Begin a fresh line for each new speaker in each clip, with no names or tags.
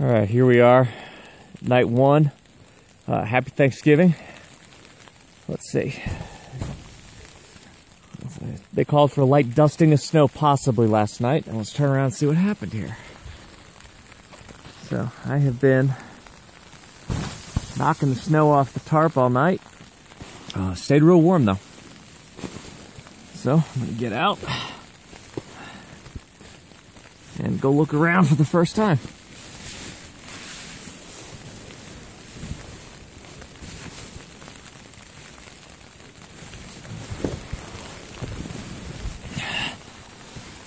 All right, here we are, night one. Happy Thanksgiving. Let's see. They called for a light dusting of snow possibly last night. And let's turn around and see what happened here. So I have been knocking the snow off the tarp all night. Stayed real warm though. So I'm gonna get out and go look around for the first time.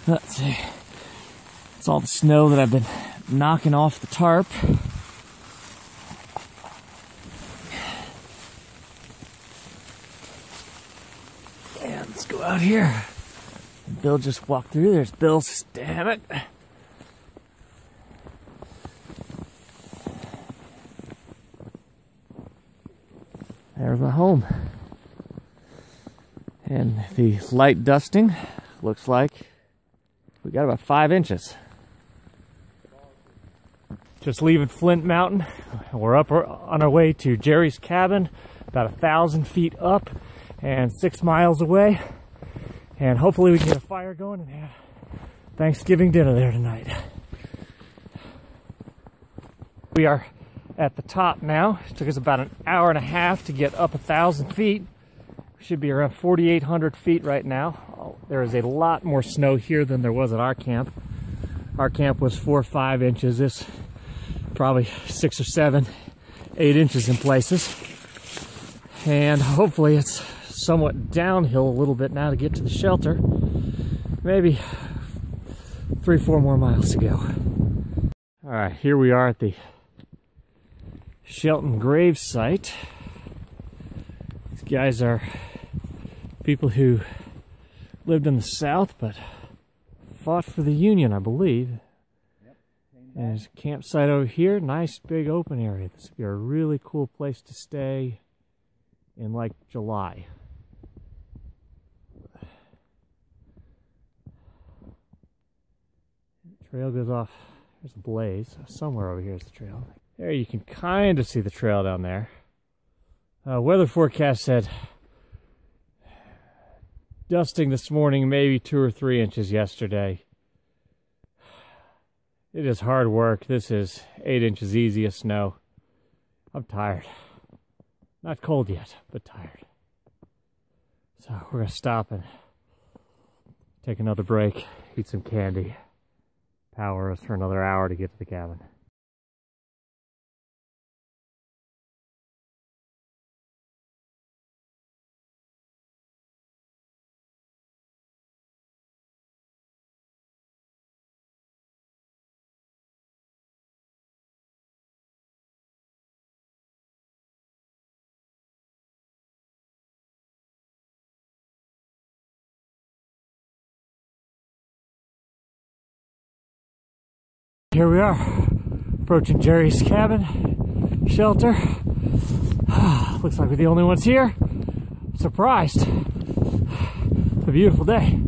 Let's see. It's all the snow that I've been knocking off the tarp. And let's go out here. Bill just walked through. There's Bill's. Damn it. There's my home. And the light dusting looks like we got about 5 inches. Just leaving Flint Mountain. We're up on our way to Jerry's cabin, about 1,000 feet up and 6 miles away. And hopefully we can get a fire going and have Thanksgiving dinner there tonight. We are at the top now. It took us about an hour and a half to get up 1,000 feet. We should be around 4,800 feet right now. There is a lot more snow here than there was at our camp. Our camp was 4 or 5 inches. This probably 6 or 7, 8 inches in places. And hopefully it's somewhat downhill a little bit now to get to the shelter. Maybe 3 or 4 more miles to go. All right, here we are at the Shelton grave site. These guys are people who lived in the South but fought for the Union, I believe. And there's a campsite over here, nice big open area. This would be a really cool place to stay in like July. The trail goes off, there's a blaze. Somewhere over here is the trail. There you can kind of see the trail down there. Weather forecast said dusting this morning, maybe 2 or 3 inches yesterday. It is hard work. This is 8 inches easy of snow. I'm tired. Not cold yet, but tired. So we're gonna stop and take another break, eat some candy, power us for another hour to get to the cabin. Here we are, approaching Jerry's cabin, shelter. Looks like we're the only ones here. Surprised. It's a beautiful day.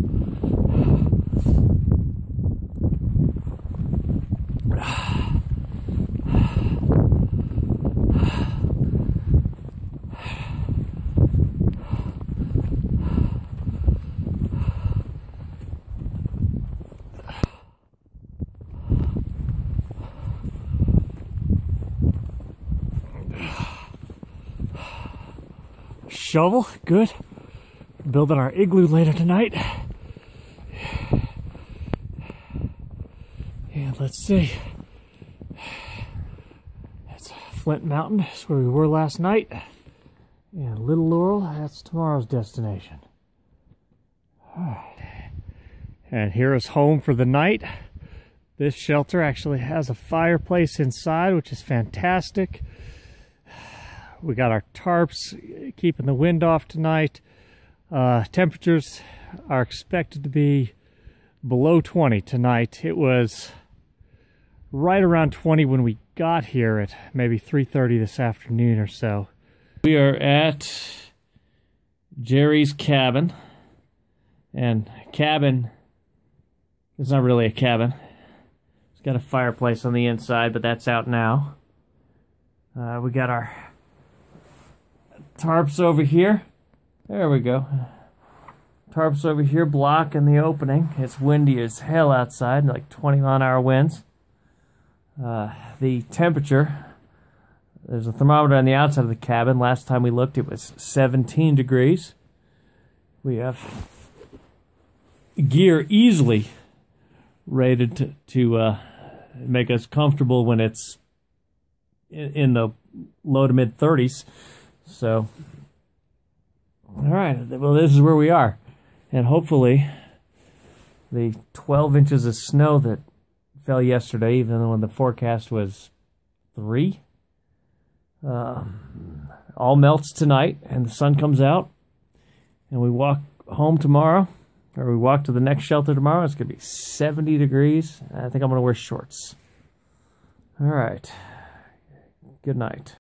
Shovel, good. Building our igloo later tonight. And let's see. That's Flint Mountain. That's where we were last night. And Little Laurel, that's tomorrow's destination. Alright. And here is home for the night. This shelter actually has a fireplace inside, which is fantastic. We got our tarps keeping the wind off tonight. Temperatures are expected to be below 20 tonight. It was right around 20 when we got here at maybe 3:30 this afternoon or so. We are at Jerry's cabin. And cabin, it's not really a cabin. Got a fireplace on the inside, but that's out now. We got our tarps over here. There we go. Tarps over here blocking the opening. It's windy as hell outside, like 20-mile-an-hour winds. The temperature, there's a thermometer on the outside of the cabin. Last time we looked, it was 17 degrees. We have gear easily rated to make us comfortable when it's in the low to mid 30s. So, all right, well, this is where we are. And hopefully the 12 inches of snow that fell yesterday, even though the forecast was 3, all melts tonight and the sun comes out and we walk home tomorrow, or we walk to the next shelter tomorrow. It's going to be 70 degrees. I think I'm going to wear shorts. All right. Good night.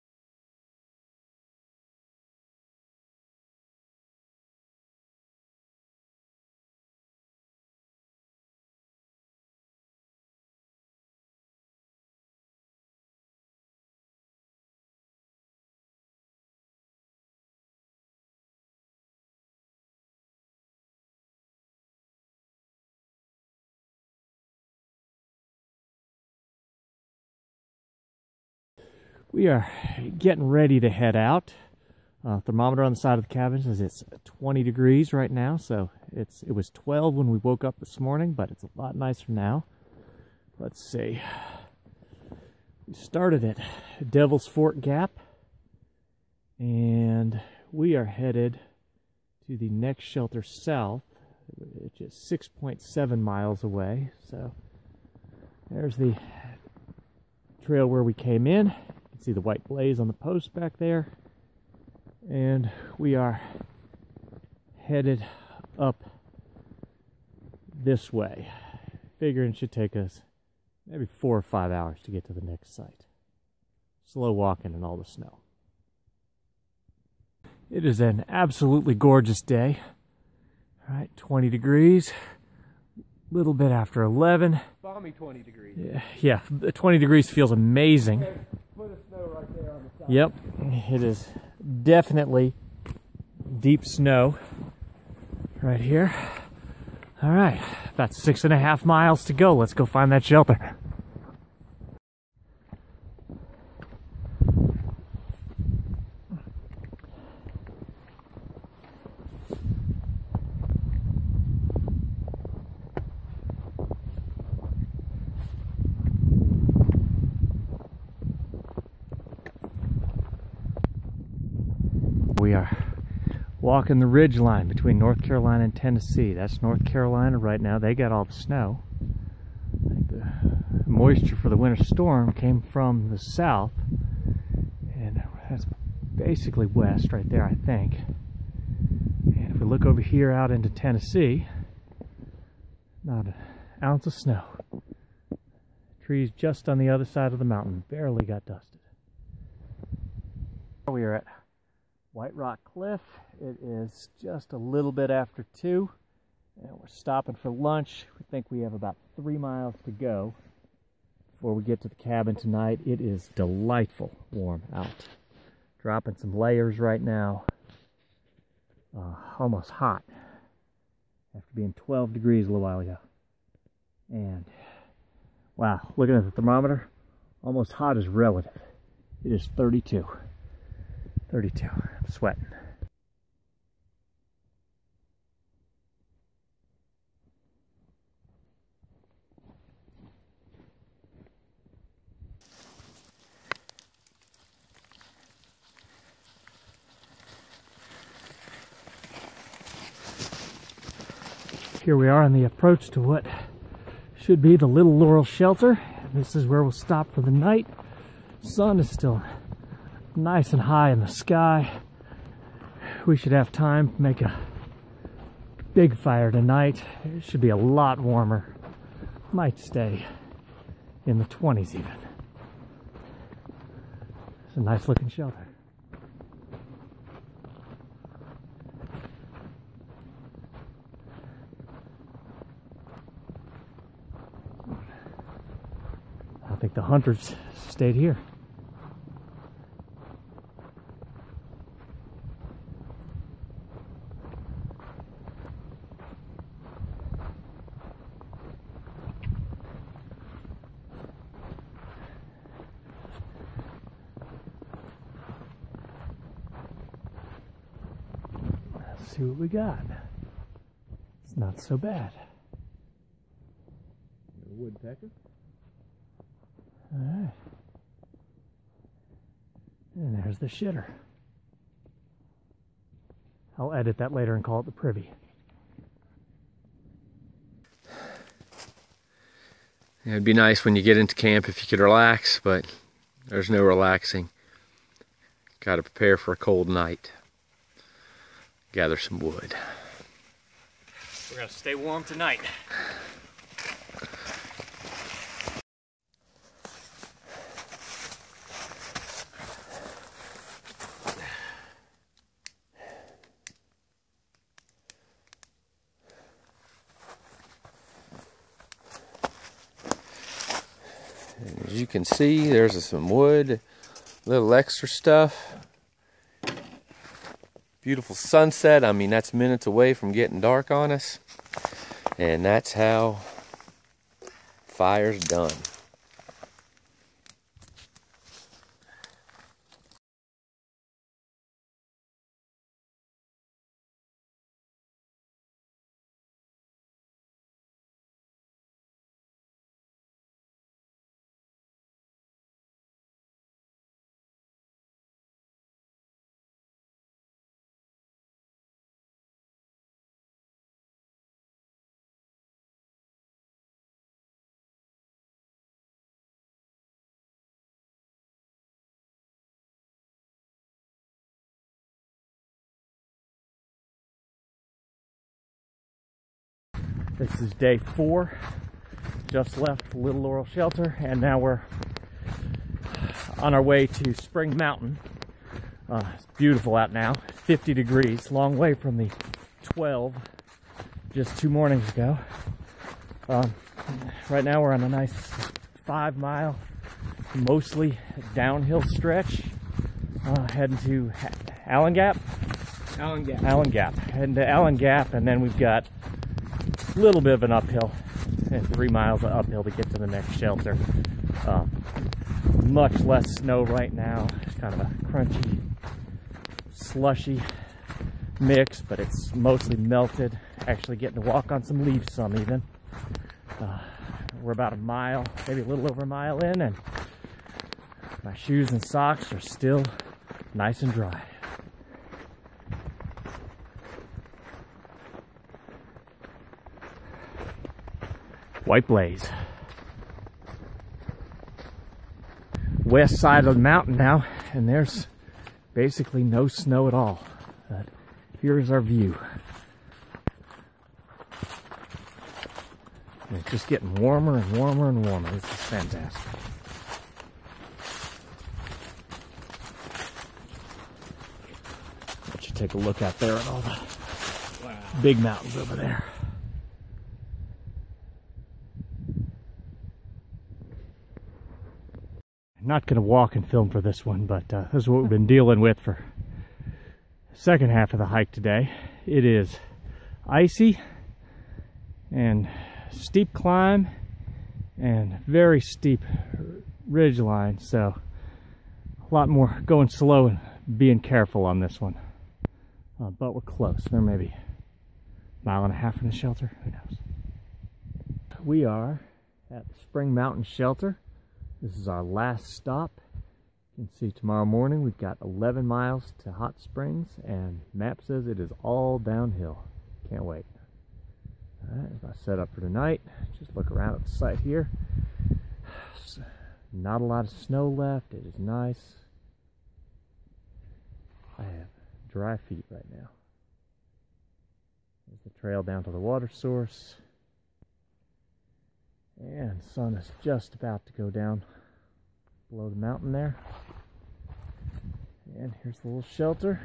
We are getting ready to head out. Thermometer on the side of the cabin says it's 20 degrees right now, so it was 12 when we woke up this morning, but it's a lot nicer now. Let's see. We started at Devil's Fork Gap, and we are headed to the next shelter south, which is 6.7 miles away. So there's the trail where we came in. You can see the white blaze on the post back there. And we are headed up this way. Figuring it should take us maybe 4 or 5 hours to get to the next site. Slow walking in all the snow. It is an absolutely gorgeous day. All right, 20 degrees. A little bit after 11.
Balmy 20 degrees.
Yeah, 20 degrees feels amazing.
There's a foot of snow right there on the side.
Yep, it is definitely deep snow right here. All right, about 6.5 miles to go. Let's go find that shelter. We are walking the ridge line between North Carolina and Tennessee. That's North Carolina right now. They got all the snow. I think the moisture for the winter storm came from the south, and that's basically west right there, I think. And if we look over here out into Tennessee, not an ounce of snow. Trees just on the other side of the mountain, barely got dusted. We are at White Rock Cliff. It is just a little bit after 2, and we're stopping for lunch. We think we have about 3 miles to go before we get to the cabin tonight. It is delightful warm out. Dropping some layers right now. Almost hot after being 12 degrees a little while ago. And wow, looking at the thermometer, almost hot is relative. It is 32. 32. I'm sweating. Here we are on the approach to what should be the Little Laurel shelter. This is where we'll stop for the night. Sun is still nice and high in the sky. We should have time to make a big fire tonight. It should be a lot warmer. Might stay in the 20s even. It's a nice looking shelter. think the hunters stayed here. Let's see what we got. It's not so bad.
Woodpecker.
Alright. And there's the shitter. I'll edit that later and call it the privy.
It'd be nice when you get into camp if you could relax, but there's no relaxing. Got to prepare for a cold night. Gather some wood.
We're gonna stay warm tonight.
As you can see, there's some wood, little extra stuff. Beautiful sunset. I mean, that's minutes away from getting dark on us. And that's how fire's done.
This is day 4. Just left Little Laurel Shelter, and now we're on our way to Spring Mountain. It's beautiful out now, 50 degrees, long way from the 12 just 2 mornings ago. Right now we're on a nice 5-mile, mostly downhill stretch, heading to Allen Gap. Allen Gap. Heading to Allen Gap, and then we've got a little bit of an uphill, and 3 miles of uphill to get to the next shelter. Much less snow right now. It's kind of a crunchy, slushy mix, but it's mostly melted. Actually getting to walk on some leaves some even. We're about a mile, maybe a little over a mile in, and my shoes and socks are still nice and dry. White Blaze. West side of the mountain now, and there's basically no snow at all. But here's our view. And it's just getting warmer and warmer and warmer. This is fantastic. Let you take a look out there at all the big mountains over there. Not going to walk and film for this one, but this is what we've been dealing with for the second half of the hike today. It is icy and steep climb and very steep ridge line, so a lot more going slow and being careful on this one. But we're close. There may be a mile and a half from the shelter. Who knows? We are at the Spring Mountain Shelter. This is our last stop. You can see tomorrow morning we've got 11 miles to Hot Springs, and map says it is all downhill. Can't wait. Alright, as I set up for tonight, just look around at the site here. Not a lot of snow left. It is nice. I have dry feet right now. There's the trail down to the water source. And the sun is just about to go down below the mountain there. And here's the little shelter.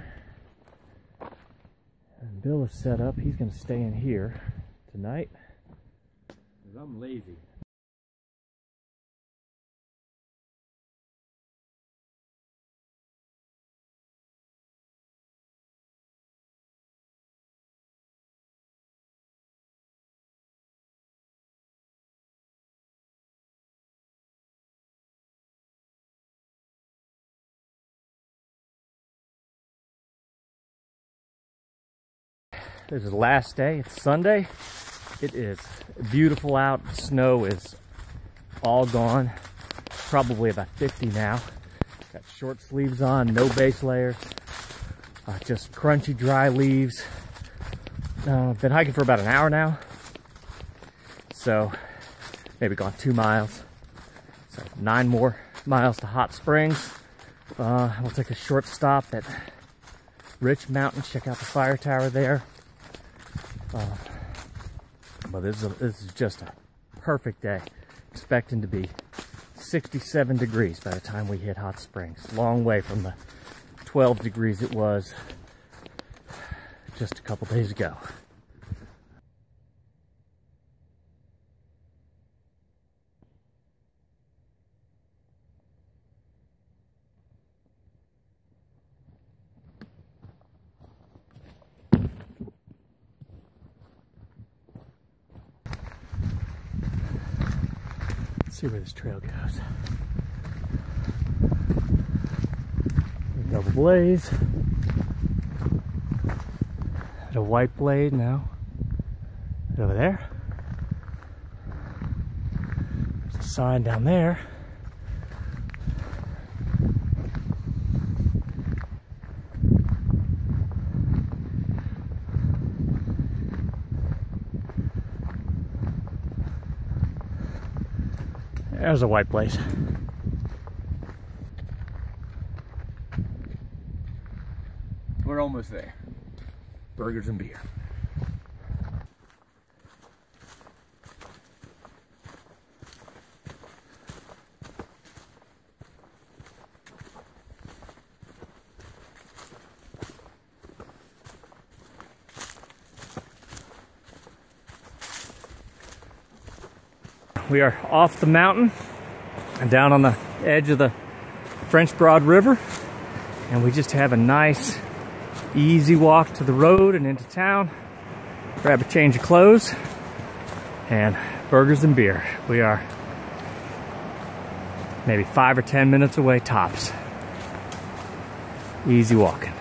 And Bill is set up. He's going to stay in here tonight. 'Cause I'm lazy. This is the last day. It's Sunday. It is beautiful out. The snow is all gone. Probably about 50 now. Got short sleeves on, no base layers. Just crunchy, dry leaves. Been hiking for about an hour now. So maybe gone 2 miles. So 9 more miles to Hot Springs. We'll take a short stop at Rich Mountain, check out the fire tower there. But this is just a perfect day. Expecting to be 67 degrees by the time we hit Hot Springs. Long way from the 12 degrees it was just a couple days ago. Let's see where this trail goes. Double blaze. Had a white blade now. Right over there. There's a sign down there. There's a white blaze.
We're almost there.
Burgers and beer. We are off the mountain and down on the edge of the French Broad River, and we just have a nice easy walk to the road and into town. Grab a change of clothes and burgers and beer. We are maybe 5 or 10 minutes away tops. Easy walking.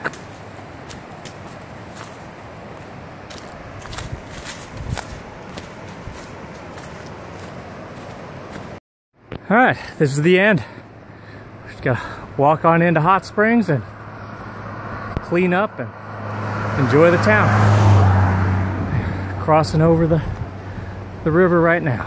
All right, this is the end. Just gotta walk on into Hot Springs and clean up and enjoy the town. Crossing over the river right now.